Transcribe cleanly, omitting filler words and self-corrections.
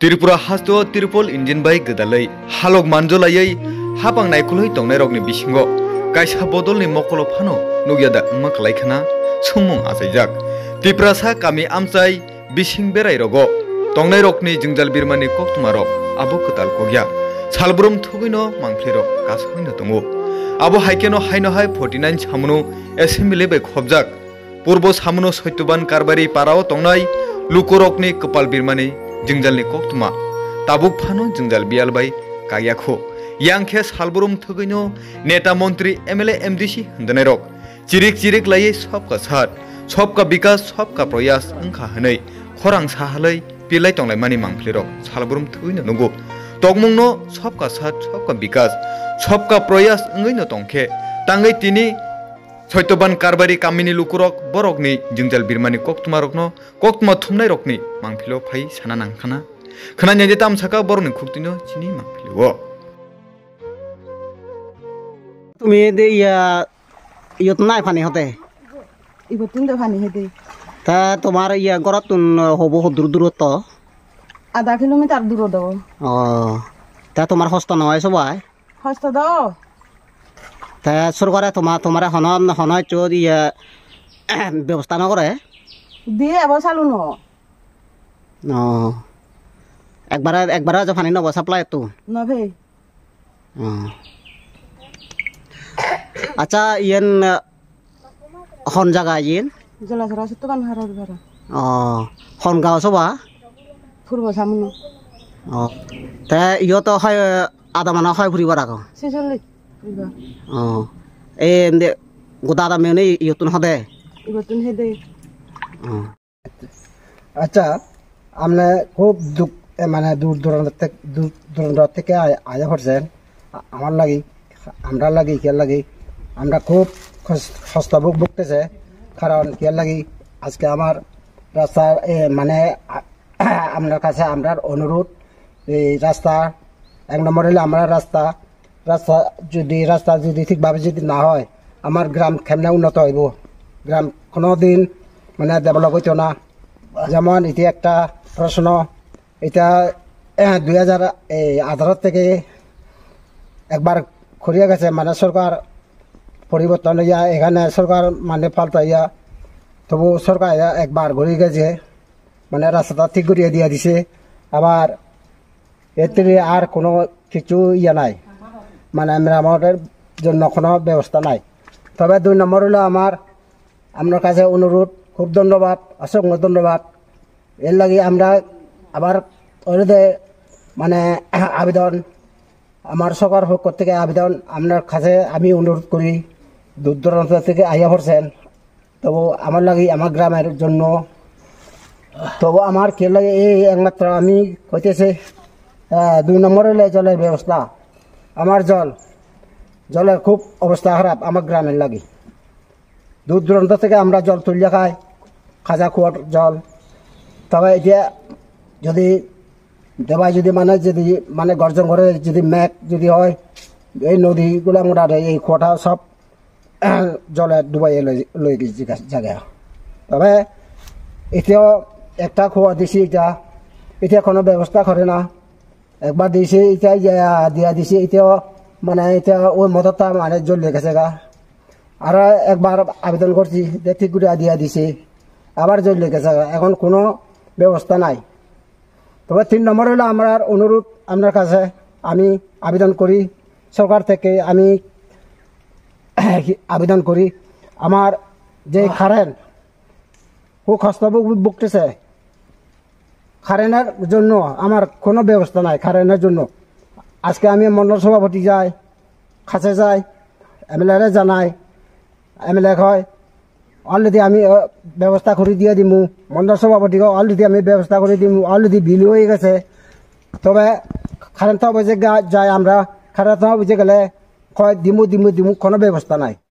त्रिपुरा हास्तो triple engine bai gedalai halok manjolayai hapang naikuloi tongnai rokni bisingo kaisa bodolni mokolo phano nugyada wngma khlaikhana sungmung achaijak Tripura sa kami amchai bising berai rogo tongnai rokni jingjal birmani koktuma rok abo kotal kogya salbrum thugino mangphli rok kasoino tongo abo haikeno haino hai 49 samunu assembly bai khobjak purbo samunu soittoban karbari parao tongnai lukorokni kopal birmani jingjal ni koktuma tabuk phano jingjal bialbai kayakho yangkhe salburum thugino neta montri MLA MDC hndane rok chirik lai sobka sat sobka bikas sobka proyas angkha hanai khorang sahalai pilai tonglai mani mangphli rok salburum thugino nugo tokmungno sobka sat sobka bikas sobka proyas ngino tongkhe tangai tini Soitoban karbari kamini lukurok borokni jingjal birmani koktuma rokno koktuma thumnai rokni mangphilo phai sana nangkhana khana nyade tam saka borokni khuktino chini mangphilo তুমি দে ইয়ত নাই funny হতে ইবতুন দে funny হেদে তা তোমার গরাতুন হবো দূরত্ব আধা kilometre দূর দাও ও তা তোমার হস্ত নয় সবাই হস্ত দাও তা সরকারে তোমার হনয় চোর ব্যবস্থা নকরে দিয়ে এবার চালু ন একবার ফানি নব সাপ্লাই তো নভে আচ্ছা ইয়েন হন জায়গা ইয়েন জলাছড়া সত্যবান হারার ঘর হন গাঁও সবা ফুরব সামনে তা ইয়ত হয় আধা মানা হয় ফুরিবার আগ 46 গোদা দামে ইয়তুন হদে ইবতুন হেদে আচ্ছা আমরা খুব দুঃখ মানে দূর দূরান্ত থেকে আয়া করছেন আমার লাগি আমরা লাগি কিয়ার লাগি আমরা খুব সস্তা ভুগতেছে কারণ কিয়ার লাগি আজকে আমার রাস্তার মানে আপনার কাছে আমরা অনুরোধ এই রাস্তা 1 নম্বর হলে আমরা রাস্তা যদি ঠিকভাবে যদি না হয় আমার গ্রাম কেমনে উন্নত হইব গ্রাম কোনোদিন মানে ডেভেলপ হইতো না যেমন এটি একটা প্রশ্ন এটা 2018 থেকে একবার করিয়া গেছে মানে সরকার পরিবর্তন হইয়া এখানে সরকার মানে পাল্টাইয়া তবু সরকার একবার ঘুরে গেছে মানে রাস্তাটা ঠিক করিয়া দিয়া দিছে আবার এতে আর কোনো কিছু নাই মানে আমাদের জন্য কোনো ব্যবস্থা নাই তবে 2 নম্বর হলো আপনার কাছে অনুরোধ খুব ধন্যবাদ অসংখ্য ধন্যবাদ এর লাগে আমরা আবার অনুরোধে মানে আবেদন আমার সরকার পক্ষ থেকে আবেদন আপনার কাছে আমি অনুরোধ করি দূর দূরান্ত থেকে আইয়া পড়ছেন তবু আমার লাগে আমার গ্রামের জন্য তবু আমার কে লাগে এই একমাত্র আমি কইতেছে 2 নম্বর হলে জলের ব্যবস্থা আমার জলের খুব অবস্থা খারাপ আমার গ্রামের লাগে দূর দূরান্ত থেকে আমরা জল তুলিয়া খাই খাজা কুয়ার জল তবে এটা যদি দেবাই যদি মানে গর্জন করে যদি মেঘ যদি হয় এই নদীগুলো আমরা এই কুয়াটা সব জলে ডুবাই লই গেছি জায়গা তবে এটাও একটা কুয়া দিছি এটা কোনো ব্যবস্থা করে না একবার দিয়েছে এটা দিয়া দিছে এটাও মানে এটা ওই মতটা মানে জ্বলিয়ে গেছে গা আর একবার আবেদন করছি যে ঠিক করে দিয়া দিছে আবার জ্বলিয়ে গেছে গা এখন কোনো ব্যবস্থা নাই তবে 3 নম্বর হলো আমার অনুরোধ আপনার কাছে আমি আবেদন করি সরকার থেকে আমি আবেদন করি আমার যে কারেন্ট খুব কষ্ট ভুগতেছে কারেন্টের জন্য আমার কোনো ব্যবস্থা নাই কারেন্টের জন্য আজকে আমি মন্ডল সভাপতি যাই কাছে যাই MLA জানাই MLA হয় অলরেডি আমি ব্যবস্থা করে দিয়ে দিমু মন্ডল সভাপতিকে অলরেডি আমি ব্যবস্থা করে দিমু অলরেডি বিল হয়ে গেছে তবে কারেন্ট বুঝে যায় আমরা কারেন্ট বুঝে গেলে দিমু কোনো ব্যবস্থা নাই